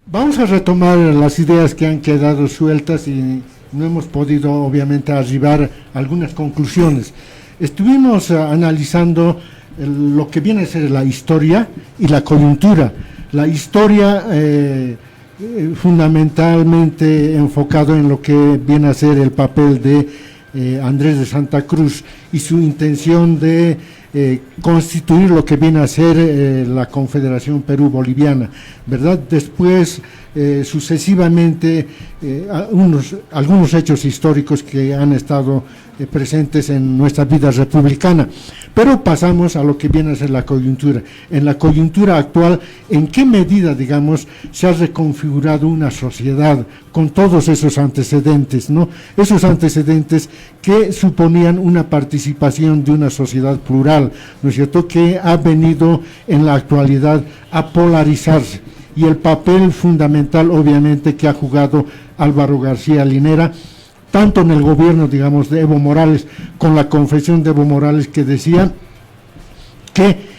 Vamos a retomar las ideas que han quedado sueltas y no hemos podido obviamente arribar a algunas conclusiones. Estuvimos analizando lo que viene a ser la historia y la coyuntura. La historia fundamentalmente enfocado en lo que viene a ser el papel de Andrés de Santa Cruz y su intención de constituir lo que viene a ser la Confederación Perú-Boliviana, ¿verdad? Después, sucesivamente, algunos hechos históricos que han estado presentes en nuestra vida republicana. Pero pasamos a lo que viene a ser la coyuntura. En la coyuntura actual, ¿en qué medida, digamos, se ha reconfigurado una sociedad con todos esos antecedentes, ¿no? Esos antecedentes que suponían una participación de una sociedad plural, ¿no es cierto?, que ha venido en la actualidad a polarizarse. Y el papel fundamental, obviamente, que ha jugado Álvaro García Linera, tanto en el gobierno, digamos, de Evo Morales, con la confesión de Evo Morales que decía que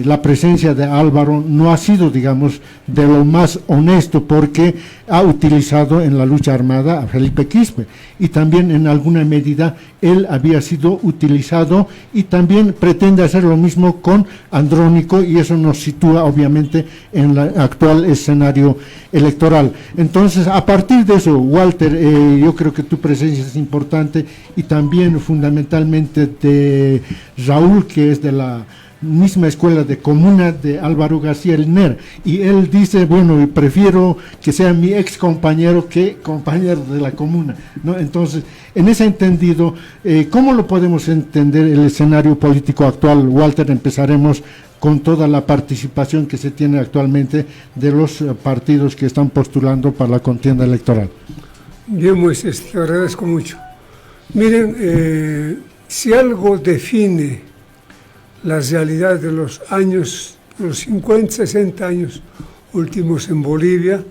la presencia de Álvaro no ha sido, digamos, de lo más honesto, porque ha utilizado en la lucha armada a Felipe Quispe, y también en alguna medida él había sido utilizado y también pretende hacer lo mismo con Andrónico, y eso nos sitúa obviamente en el actual escenario electoral. Entonces, a partir de eso, Walter, yo creo que tu presencia es importante, y también fundamentalmente de Raúl, que es de la misma escuela de comuna de Álvaro García Linera, y él dice, bueno, prefiero que sea mi ex compañero que compañero de la comuna, ¿no? Entonces, en ese entendido, ¿cómo lo podemos entender el escenario político actual? Walter, empezaremos con toda la participación que se tiene actualmente de los partidos que están postulando para la contienda electoral. Bien, Moisés, te agradezco mucho. Miren, si algo define la realidad de los años, los 50, 60 años últimos en Bolivia,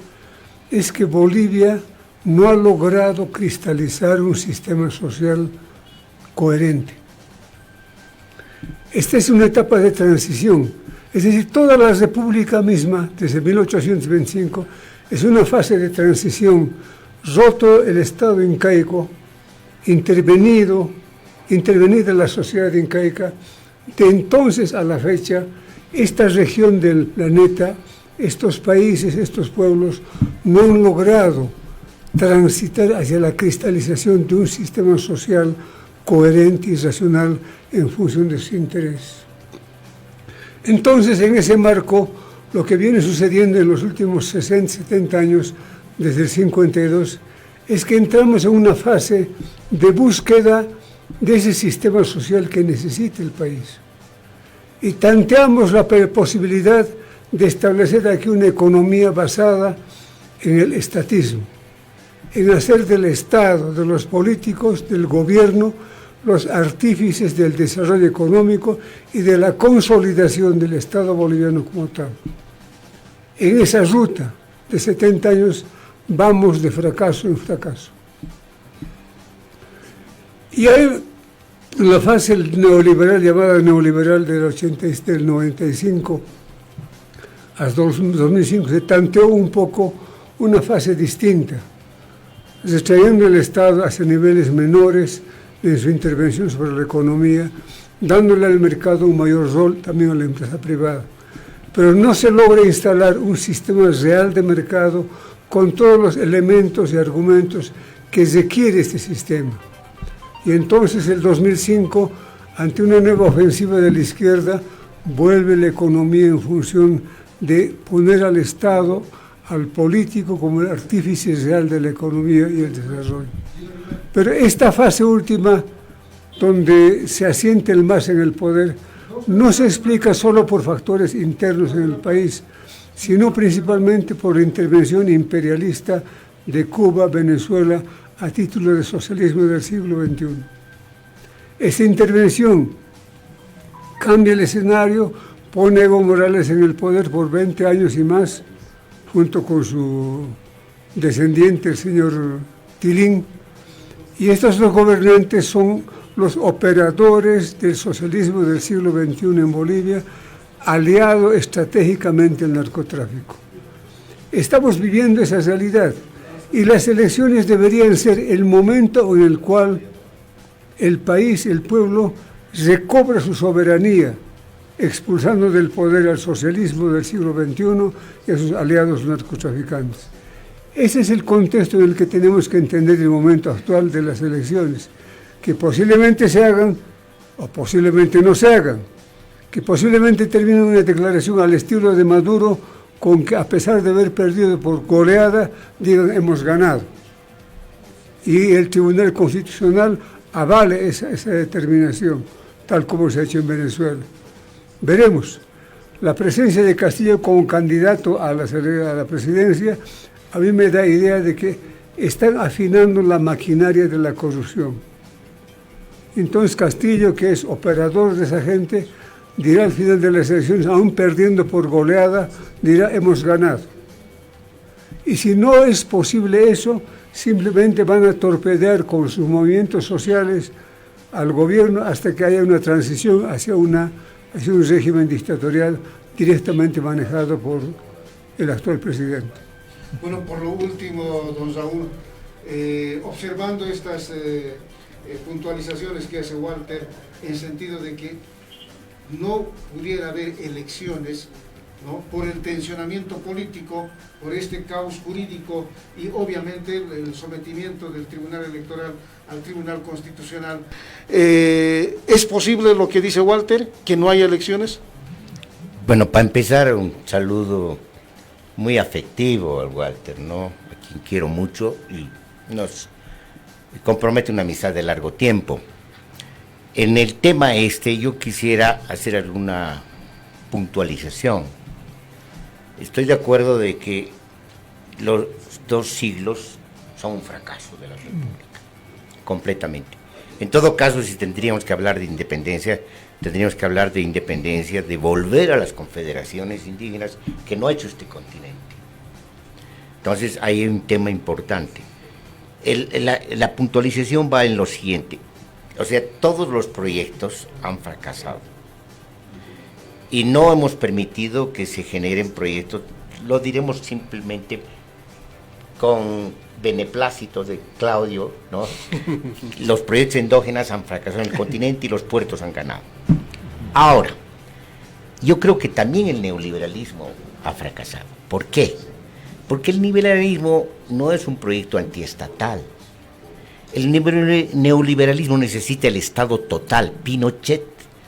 es que Bolivia no ha logrado cristalizar un sistema social coherente. Esta es una etapa de transición, es decir, toda la república misma, desde 1825, es una fase de transición, roto el Estado incaico, intervenida la sociedad incaica. De entonces a la fecha, esta región del planeta, estos países, estos pueblos, no han logrado transitar hacia la cristalización de un sistema social coherente y racional en función de su interés. Entonces, en ese marco, lo que viene sucediendo en los últimos 60, 70 años, desde el 52, es que entramos en una fase de búsqueda de ese sistema social que necesita el país. Y tanteamos la posibilidad de establecer aquí una economía basada en el estatismo, en hacer del Estado, de los políticos, del gobierno, los artífices del desarrollo económico y de la consolidación del Estado boliviano como tal. En esa ruta de 70 años vamos de fracaso en fracaso. Y hay la fase neoliberal, llamada neoliberal del 95 hasta 2005, se tanteó un poco una fase distinta, retrayendo el Estado hacia niveles menores en su intervención sobre la economía, dándole al mercado un mayor rol, también a la empresa privada. Pero no se logra instalar un sistema real de mercado con todos los elementos y argumentos que requiere este sistema. Y entonces, el 2005, ante una nueva ofensiva de la izquierda, vuelve la economía en función de poner al Estado, al político, como el artífice real de la economía y el desarrollo. Pero esta fase última, donde se asiente el MAS en el poder, no se explica solo por factores internos en el país, sino principalmente por la intervención imperialista de Cuba, Venezuela, a título de socialismo del siglo XXI. Esta intervención cambia el escenario, pone a Evo Morales en el poder por 20 años y más, junto con su descendiente, el señor Tilín, y estos dos gobernantes son los operadores del socialismo del siglo XXI en Bolivia, aliado estratégicamente al narcotráfico. Estamos viviendo esa realidad y las elecciones deberían ser el momento en el cual el país, el pueblo, recobra su soberanía, expulsando del poder al socialismo del siglo XXI y a sus aliados narcotraficantes. Ese es el contexto en el que tenemos que entender el momento actual de las elecciones, que posiblemente se hagan o posiblemente no se hagan, que posiblemente termine una declaración al estilo de Maduro con que, a pesar de haber perdido por goleada, digan hemos ganado. Y el Tribunal Constitucional avale esa determinación, tal como se ha hecho en Venezuela. Veremos. La presencia de Castillo como candidato a la presidencia a mí me da idea de que están afinando la maquinaria de la corrupción. Entonces Castillo, que es operador de esa gente, dirá al final de las elecciones, aún perdiendo por goleada, dirá hemos ganado. Y si no es posible eso, simplemente van a torpedear con sus movimientos sociales al gobierno hasta que haya una transición hacia un régimen dictatorial directamente manejado por el actual presidente. Bueno, por lo último, don Raúl, observando estas puntualizaciones que hace Walter, en sentido de que no pudiera haber elecciones, ¿no?, por el tensionamiento político, por este caos jurídico y obviamente el sometimiento del Tribunal Electoral al Tribunal Constitucional. ¿Es posible lo que dice Walter, que no haya elecciones? Bueno, para empezar, un saludo muy afectivo al Walter, ¿no?, a quien quiero mucho y nos compromete una amistad de largo tiempo. En el tema yo quisiera hacer alguna puntualización. Estoy de acuerdo de que los 2 siglos son un fracaso de la República, completamente. En todo caso, si tendríamos que hablar de independencia, tendríamos que hablar de independencia, de volver a las confederaciones indígenas que no ha hecho este continente. Entonces, hay un tema importante. La puntualización va en lo siguiente. O sea, todos los proyectos han fracasado. Y no hemos permitido que se generen proyectos, lo diremos simplemente con beneplácito de Claudio, ¿no? Los proyectos endógenos han fracasado en el continente y los puertos han ganado. Ahora, yo creo que también el neoliberalismo ha fracasado. ¿Por qué? Porque el neoliberalismo no es un proyecto antiestatal. El neoliberalismo necesita el Estado total, Pinochet,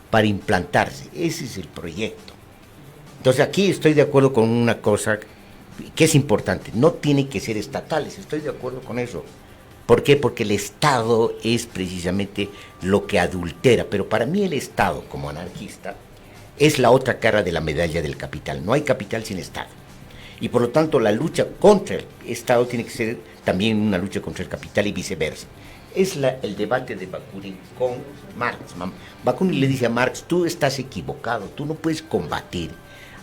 para implantarse. Ese es el proyecto. Entonces aquí estoy de acuerdo con una cosa que es importante. No tienen que ser estatales, estoy de acuerdo con eso. ¿Por qué? Porque el Estado es precisamente lo que adultera. Pero para mí el Estado, como anarquista, es la otra cara de la medalla del capital. No hay capital sin Estado. Y por lo tanto la lucha contra el Estado tiene que ser también una lucha contra el capital y viceversa. Es el debate de Bakunin con Marx. Bakunin le dice a Marx, tú estás equivocado, tú no puedes combatir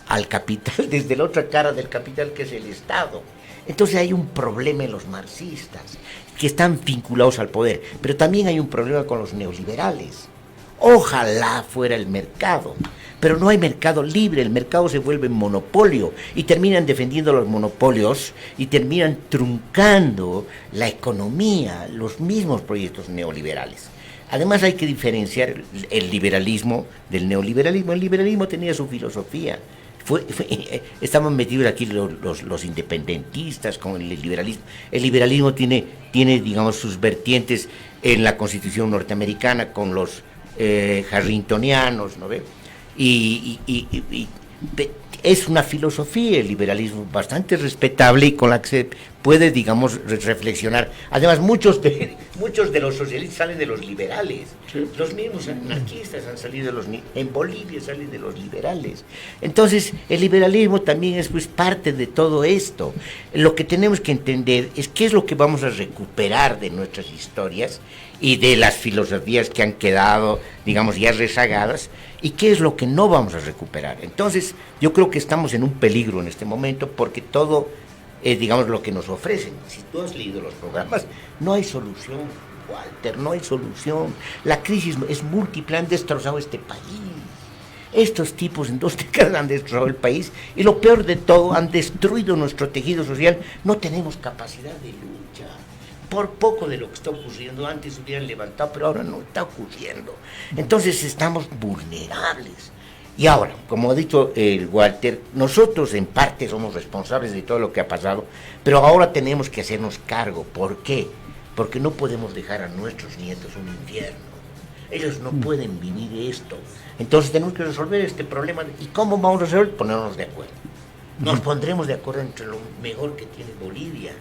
al capital desde la otra cara del capital, que es el Estado. Entonces hay un problema en los marxistas, que están vinculados al poder, pero también hay un problema con los neoliberales. Ojalá fuera el mercado, pero no hay mercado libre, el mercado se vuelve monopolio y terminan defendiendo los monopolios y terminan truncando la economía, los mismos proyectos neoliberales. Además hay que diferenciar el liberalismo del neoliberalismo. El liberalismo tenía su filosofía. Estaban metidos aquí los independentistas con el liberalismo. El liberalismo tiene, digamos, sus vertientes en la Constitución norteamericana con los harringtonianos, ¿no ve? Y es una filosofía, el liberalismo, bastante respetable y con la que se puede, digamos, reflexionar. Además, muchos de los socialistas salen de los liberales. Sí. Los mismos anarquistas han salido en Bolivia salen de los liberales. Entonces, el liberalismo también es, pues, parte de todo esto. Lo que tenemos que entender es qué es lo que vamos a recuperar de nuestras historias y de las filosofías que han quedado, digamos, ya rezagadas, y qué es lo que no vamos a recuperar. Entonces, yo creo que estamos en un peligro en este momento, porque todo, digamos, lo que nos ofrecen, si tú has leído los programas, no hay solución, Walter, no hay solución. La crisis es múltiple, han destrozado este país. Estos tipos en 2 décadas han destrozado el país y lo peor de todo, han destruido nuestro tejido social. No tenemos capacidad de lucha. Por poco de lo que está ocurriendo, antes hubieran levantado, pero ahora no está ocurriendo. Entonces estamos vulnerables. Y ahora, como ha dicho el Walter, nosotros en parte somos responsables de todo lo que ha pasado, pero ahora tenemos que hacernos cargo. ¿Por qué? Porque no podemos dejar a nuestros nietos un infierno. Ellos no pueden vivir esto. Entonces tenemos que resolver este problema. ¿Y cómo vamos a resolver? Ponernos de acuerdo. Nos pondremos de acuerdo entre lo mejor que tiene Bolivia.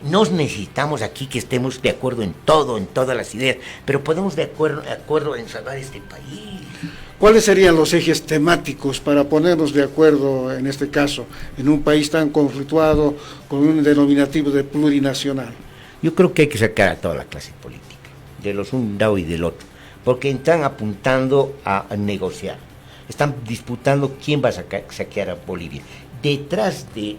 No necesitamos aquí que estemos de acuerdo en todo, en todas las ideas, pero podemos de acuerdo en salvar este país. ¿Cuáles serían los ejes temáticos para ponernos de acuerdo, en este caso, en un país tan conflictuado, con un denominativo de plurinacional? Yo creo que hay que sacar a toda la clase política, de los un lado y del otro, porque están apuntando a negociar, están disputando quién va a saquear a Bolivia. Detrás de,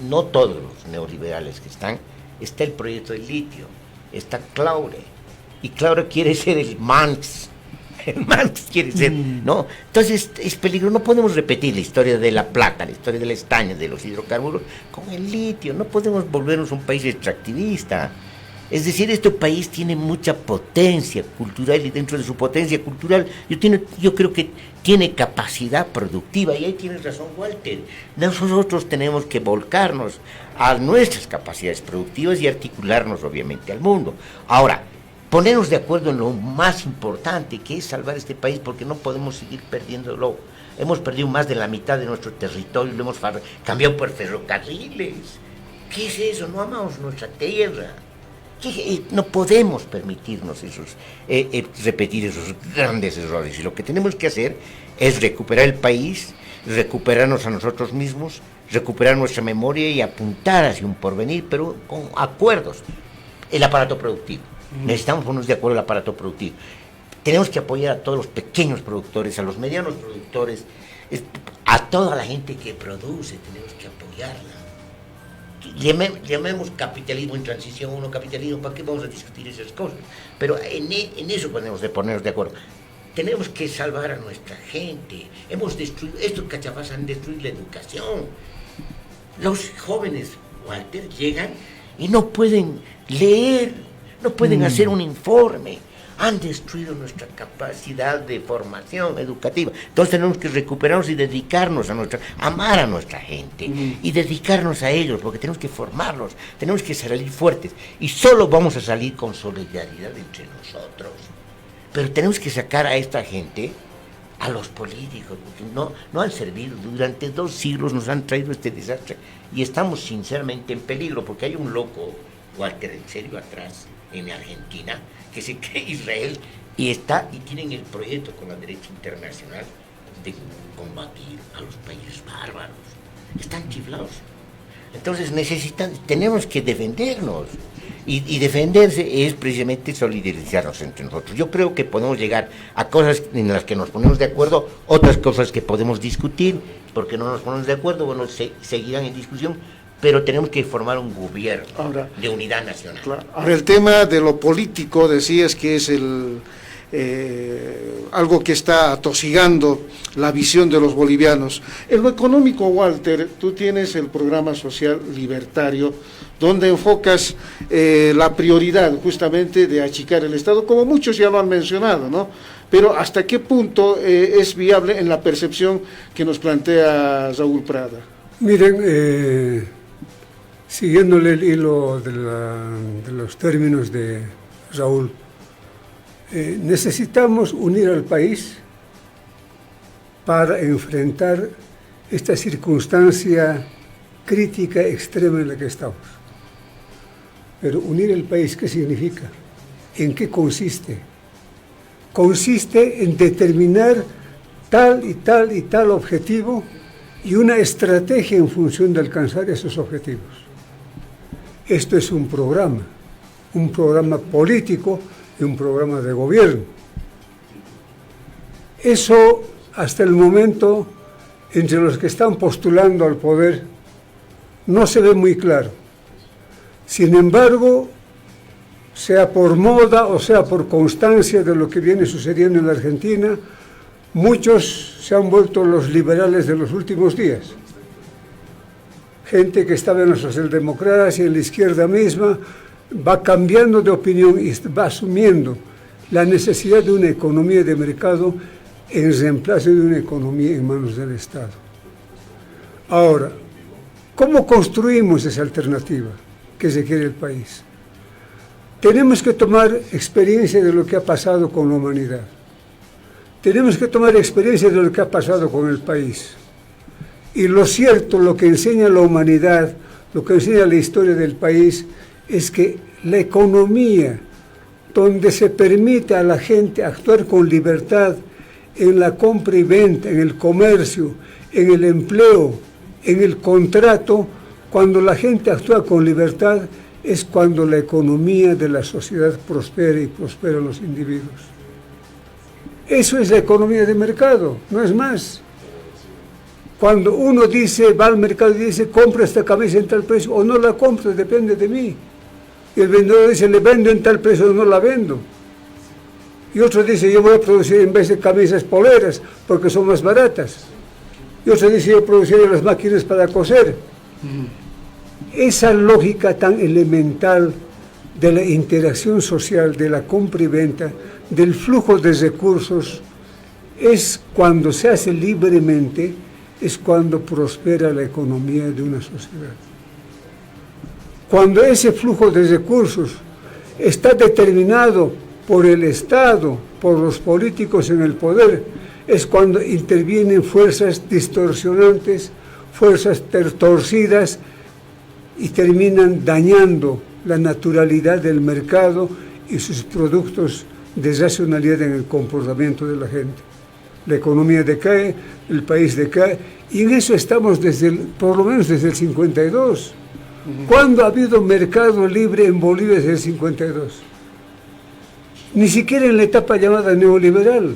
no todos los neoliberales que están, está el proyecto del litio, está Claure, y Claure quiere ser el Marx. Marx quiere ser, ¿no? Entonces es peligroso. No podemos repetir la historia de la plata, la historia del estaño, de los hidrocarburos con el litio. No podemos volvernos un país extractivista. Es decir, este país tiene mucha potencia cultural, y dentro de su potencia cultural yo creo que tiene capacidad productiva, y ahí tienes razón, Walter. Nosotros tenemos que volcarnos a nuestras capacidades productivas y articularnos obviamente al mundo. Ahora, ponernos de acuerdo en lo más importante, que es salvar este país, porque no podemos seguir perdiéndolo. Hemos perdido más de la mitad de nuestro territorio, lo hemos cambiado por ferrocarriles. ¿Qué es eso? No amamos nuestra tierra. No podemos permitirnos repetir esos grandes errores. Y lo que tenemos que hacer es recuperar el país, recuperarnos a nosotros mismos, recuperar nuestra memoria y apuntar hacia un porvenir, pero con acuerdos. El aparato productivo. Necesitamos ponernos de acuerdo el aparato productivo. Tenemos que apoyar a todos los pequeños productores, a los medianos productores, a toda la gente que produce, tenemos que apoyarla. Llamemos capitalismo en transición, uno capitalismo, ¿para qué vamos a discutir esas cosas? Pero en eso podemos ponernos de acuerdo. Tenemos que salvar a nuestra gente. Hemos destruido, estos cachafás han destruido la educación. Los jóvenes, Walter, llegan y no pueden leer, no pueden hacer un informe. Han destruido nuestra capacidad de formación educativa. Entonces tenemos que recuperarnos y dedicarnos amar a nuestra gente y dedicarnos a ellos, porque tenemos que formarlos, tenemos que salir fuertes, y solo vamos a salir con solidaridad entre nosotros. Pero tenemos que sacar a esta gente, a los políticos, porque no han servido. Durante 2 siglos nos han traído este desastre y estamos sinceramente en peligro, porque hay un loco, Walter, en serio, atrás, en Argentina, que se cree Israel y tienen el proyecto con la derecha internacional de combatir a los países bárbaros. Están chiflados. Entonces tenemos que defendernos, y defenderse es precisamente solidarizarnos entre nosotros. Yo creo que podemos llegar a cosas en las que nos ponemos de acuerdo, otras cosas que podemos discutir, porque no nos ponemos de acuerdo, bueno, seguirán en discusión, pero tenemos que formar un gobierno de unidad nacional. Claro. Ahora, el tema de lo político, decías que es algo que está atosigando la visión de los bolivianos. En lo económico, Walter, tú tienes el programa social libertario, donde enfocas la prioridad justamente de achicar el Estado, como muchos ya lo han mencionado, ¿no? Pero ¿hasta qué punto es viable en la percepción que nos plantea Raúl Prada? Miren, siguiéndole el hilo de los términos de Raúl, necesitamos unir al país para enfrentar esta circunstancia crítica extrema en la que estamos. Pero unir el país, ¿qué significa? ¿En qué consiste? Consiste en determinar tal y tal y tal objetivo y una estrategia en función de alcanzar esos objetivos. Esto es un programa político y un programa de gobierno. Eso, hasta el momento, entre los que están postulando al poder, no se ve muy claro. Sin embargo, sea por moda o sea por constancia de lo que viene sucediendo en la Argentina, muchos se han vuelto los liberales de los últimos días. Gente que estaba en la socialdemocracia, en la izquierda misma, va cambiando de opinión y va asumiendo la necesidad de una economía de mercado en reemplazo de una economía en manos del Estado. Ahora, ¿cómo construimos esa alternativa que requiere el país? Tenemos que tomar experiencia de lo que ha pasado con la humanidad. Tenemos que tomar experiencia de lo que ha pasado con el país. Y lo cierto, lo que enseña la humanidad, lo que enseña la historia del país, es que la economía, donde se permite a la gente actuar con libertad en la compra y venta, en el comercio, en el empleo, en el contrato, cuando la gente actúa con libertad, es cuando la economía de la sociedad prospera y prosperan los individuos. Eso es la economía de mercado, no es más. Cuando uno dice, va al mercado y dice, compra esta camisa en tal precio, o no la compro, depende de mí. Y el vendedor dice, le vendo en tal precio, o no la vendo. Y otro dice, yo voy a producir en vez de camisas poleras, porque son más baratas. Y otro dice, yo produciré las máquinas para coser. Esa lógica tan elemental de la interacción social, de la compra y venta, del flujo de recursos, es cuando se hace libremente, es cuando prospera la economía de una sociedad. Cuando ese flujo de recursos está determinado por el Estado, por los políticos en el poder, es cuando intervienen fuerzas distorsionantes, fuerzas torcidas, y terminan dañando la naturalidad del mercado y sus productos de racionalidad en el comportamiento de la gente. La economía decae, el país decae, y en eso estamos por lo menos desde el 52. ¿Cuándo ha habido mercado libre en Bolivia desde el 52? Ni siquiera en la etapa llamada neoliberal.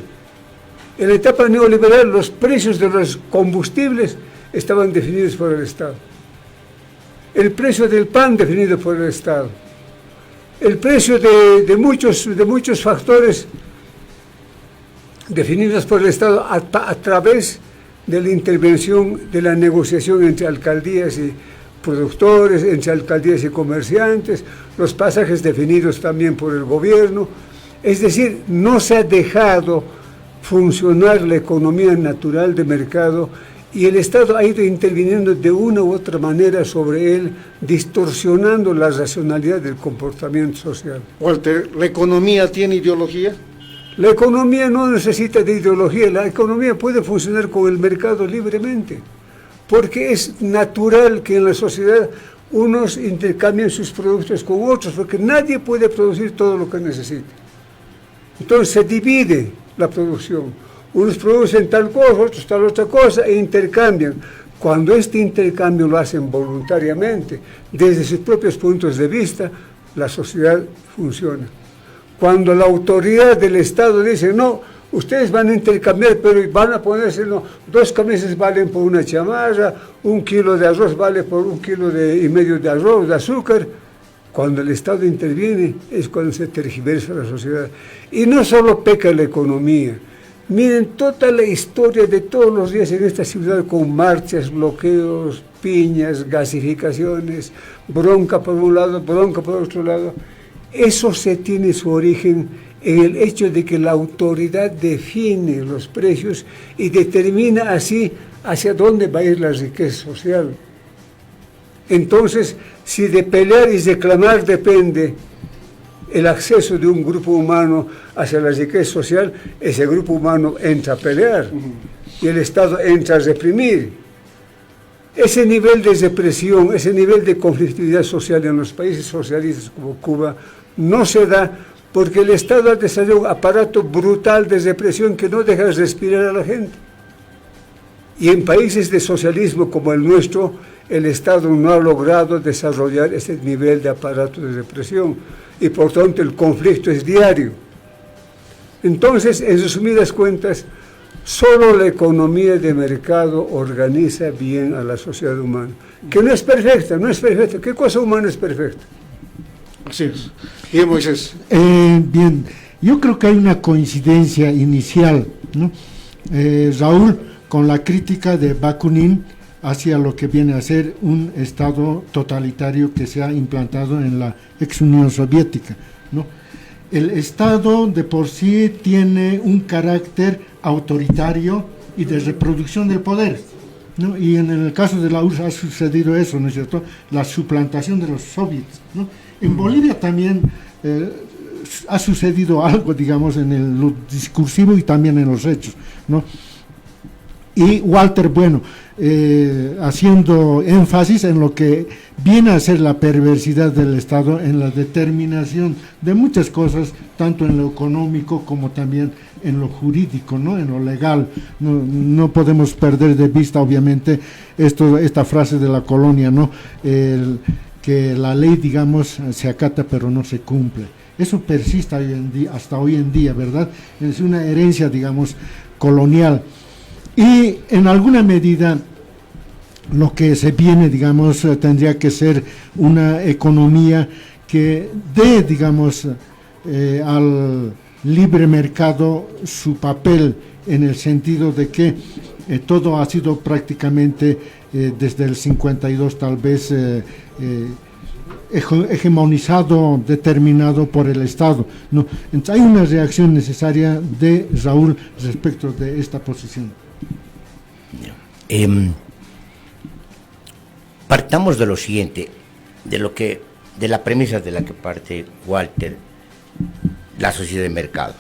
En la etapa neoliberal los precios de los combustibles estaban definidos por el Estado. El precio del pan definido por el Estado. El precio de muchos factores definidos por el Estado a través de la intervención, de la negociación entre alcaldías y productores, entre alcaldías y comerciantes, los pasajes definidos también por el gobierno. Es decir, no se ha dejado funcionar la economía natural de mercado y el Estado ha ido interviniendo de una u otra manera sobre él, distorsionando la racionalidad del comportamiento social. Walter, ¿la economía tiene ideología? La economía no necesita de ideología, la economía puede funcionar con el mercado libremente, porque es natural que en la sociedad unos intercambien sus productos con otros, porque nadie puede producir todo lo que necesita. Entonces se divide la producción. Unos producen tal cosa, otros tal otra cosa e intercambian. Cuando este intercambio lo hacen voluntariamente, desde sus propios puntos de vista, la sociedad funciona. Cuando la autoridad del Estado dice, no, ustedes van a intercambiar, pero van a ponerse, no, 2 camisas valen por una chamarra, 1 kilo de arroz vale por 1,5 kilos de arroz, de azúcar. Cuando el Estado interviene es cuando se tergiversa la sociedad. Y no solo peca la economía. Miren toda la historia de todos los días en esta ciudad con marchas, bloqueos, piñas, gasificaciones, bronca por un lado, bronca por otro lado. Eso se tiene su origen en el hecho de que la autoridad define los precios y determina así hacia dónde va a ir la riqueza social. Entonces, si de pelear y reclamar depende el acceso de un grupo humano hacia la riqueza social, ese grupo humano entra a pelear y el Estado entra a reprimir. Ese nivel de represión, ese nivel de conflictividad social en los países socialistas como Cuba no se da porque el Estado ha desarrollado un aparato brutal de represión que no deja respirar a la gente. Y en países de socialismo como el nuestro, el Estado no ha logrado desarrollar ese nivel de aparato de represión y por tanto el conflicto es diario. Entonces, en resumidas cuentas, solo la economía de mercado organiza bien a la sociedad humana, que no es perfecta, no es perfecta. ¿Qué cosa humana es perfecta? Así es. Bien, Moisés. Bien, yo creo que hay una coincidencia inicial, ¿no? Raúl, con la crítica de Bakunin hacia lo que viene a ser un Estado totalitario que se ha implantado en la ex Unión Soviética, ¿no? El Estado de por sí tiene un carácter autoritario y de reproducción del poder, ¿no? Y en el caso de la URSS ha sucedido eso, ¿no es cierto? La suplantación de los soviets, ¿no? En Bolivia también ha sucedido algo, digamos, en lo discursivo y también en los hechos, ¿no? Y Walter, bueno, haciendo énfasis en lo que viene a ser la perversidad del Estado en la determinación de muchas cosas, tanto en lo económico como también en lo jurídico, ¿no? En lo legal. No podemos perder de vista, obviamente, esta frase de la colonia, ¿no? Que la ley, digamos, se acata pero no se cumple. Eso persiste hoy en día, hasta hoy en día, ¿verdad? Es una herencia, digamos, colonial. Y en alguna medida lo que se viene, digamos, tendría que ser una economía que dé, digamos, al libre mercado su papel, en el sentido de que todo ha sido prácticamente desde el 52 tal vez hegemonizado, determinado por el Estado, ¿no? Entonces hay una reacción necesaria de Raúl respecto de esta posición. Partamos de lo siguiente, de la premisa de la que parte Walter, la sociedad de mercado.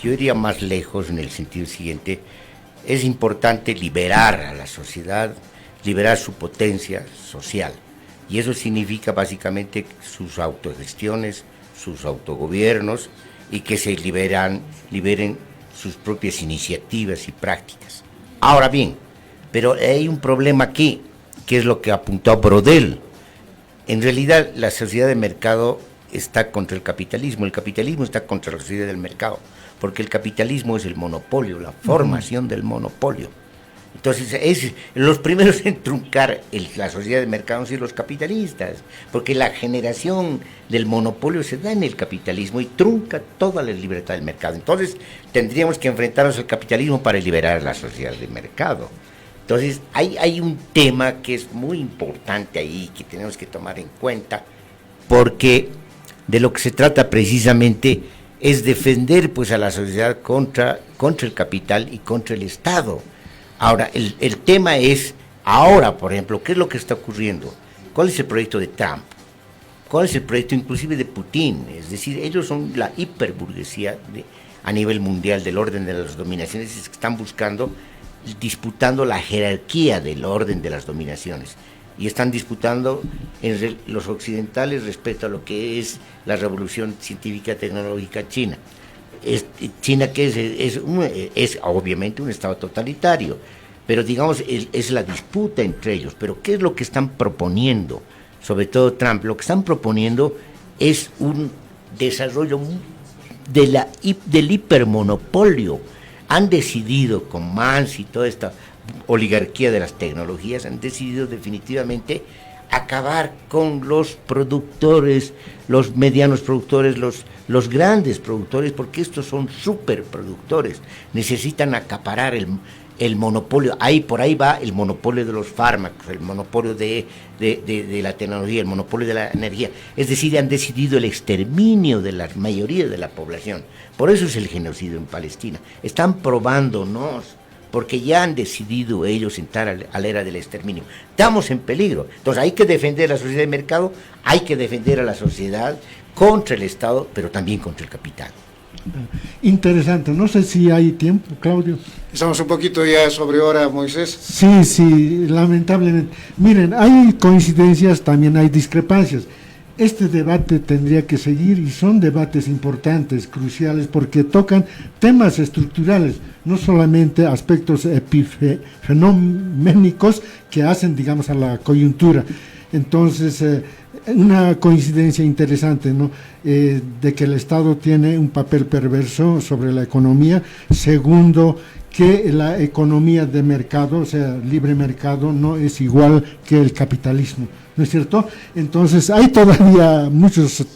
Yo iría más lejos en el sentido siguiente: es importante liberar a la sociedad, liberar su potencia social, y eso significa básicamente sus autogestiones, sus autogobiernos, y que se liberen sus propias iniciativas y prácticas. Ahora bien, pero hay un problema aquí, que es lo que apuntó Brodel. En realidad, la sociedad de mercado está contra el capitalismo está contra la sociedad del mercado, porque el capitalismo es el monopolio, la formación del monopolio. Entonces, los primeros en truncar la sociedad de mercado han sido los capitalistas, porque la generación del monopolio se da en el capitalismo y trunca toda la libertad del mercado. Entonces, tendríamos que enfrentarnos al capitalismo para liberar la sociedad de mercado. Entonces, hay un tema que es muy importante ahí, que tenemos que tomar en cuenta, porque de lo que se trata precisamente es defender, pues, a la sociedad contra el capital y contra el Estado. Ahora, el tema es, ahora, por ejemplo, ¿qué es lo que está ocurriendo? ¿Cuál es el proyecto de Trump? ¿Cuál es el proyecto inclusive de Putin? Es decir, ellos son la hiperburguesía a nivel mundial del orden de las dominaciones, que están disputando la jerarquía del orden de las dominaciones, y están disputando los occidentales respecto a lo que es la revolución científica tecnológica china. China, que es obviamente un Estado totalitario, pero digamos es la disputa entre ellos. Pero ¿qué es lo que están proponiendo? Sobre todo Trump, lo que están proponiendo es un desarrollo del hipermonopolio. Han decidido, con Mans y toda esta oligarquía de las tecnologías, han decidido definitivamente acabar con los productores, los medianos productores, los grandes productores, porque estos son superproductores, necesitan acaparar el monopolio. Por ahí va el monopolio de los fármacos, el monopolio de la tecnología, el monopolio de la energía. Es decir, han decidido el exterminio de la mayoría de la población. Por eso es el genocidio en Palestina. Están probándonos, porque ya han decidido ellos entrar a la era del exterminio. Estamos en peligro. Entonces hay que defender a la sociedad de mercado, hay que defender a la sociedad contra el Estado, pero también contra el capital. Interesante. No sé si hay tiempo, Claudio. Estamos un poquito ya sobre hora, Moisés. Sí, lamentablemente. Miren, hay coincidencias, también hay discrepancias. Este debate tendría que seguir, y son debates importantes, cruciales, porque tocan temas estructurales, no solamente aspectos epifenoménicos que hacen, digamos, a la coyuntura. Entonces, una coincidencia interesante, ¿no? De que el Estado tiene un papel perverso sobre la economía. Segundo, que la economía de mercado, o sea, libre mercado, no es igual que el capitalismo, ¿no es cierto? Entonces hay todavía muchos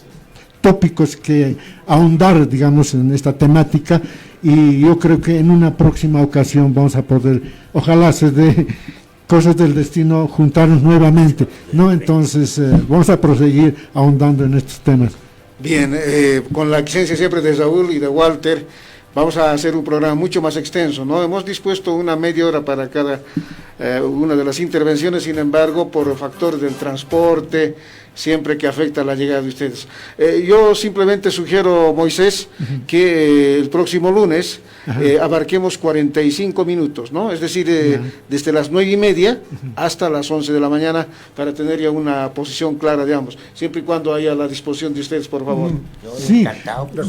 tópicos que ahondar, digamos, en esta temática, y yo creo que en una próxima ocasión vamos a poder, ojalá se dé cosas del destino, juntarnos nuevamente, ¿no? Entonces vamos a proseguir ahondando en estos temas. Bien, con la licencia siempre de Saúl y de Walter, vamos a hacer un programa mucho más extenso, ¿no? Hemos dispuesto una media hora para cada una de las intervenciones, sin embargo, por factor del transporte, siempre que afecta la llegada de ustedes. Yo simplemente sugiero, Moisés, que el próximo lunes abarquemos 45 minutos, ¿no? Es decir, desde las 9:30 hasta las 11 de la mañana, para tener ya una posición clara de ambos, siempre y cuando haya la disposición de ustedes, por favor. Sí,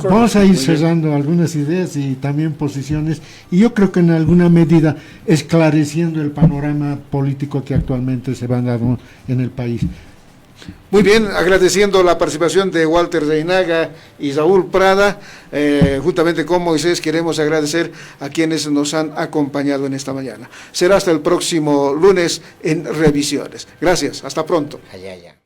vamos a ir cerrando algunas ideas y también posiciones, y yo creo que en alguna medida esclareciendo el panorama político que actualmente se va dando en el país. Muy bien, agradeciendo la participación de Walter Reinaga y Saúl Prada, juntamente con Moisés queremos agradecer a quienes nos han acompañado en esta mañana. Será hasta el próximo lunes en Revisiones. Gracias, hasta pronto. Allá.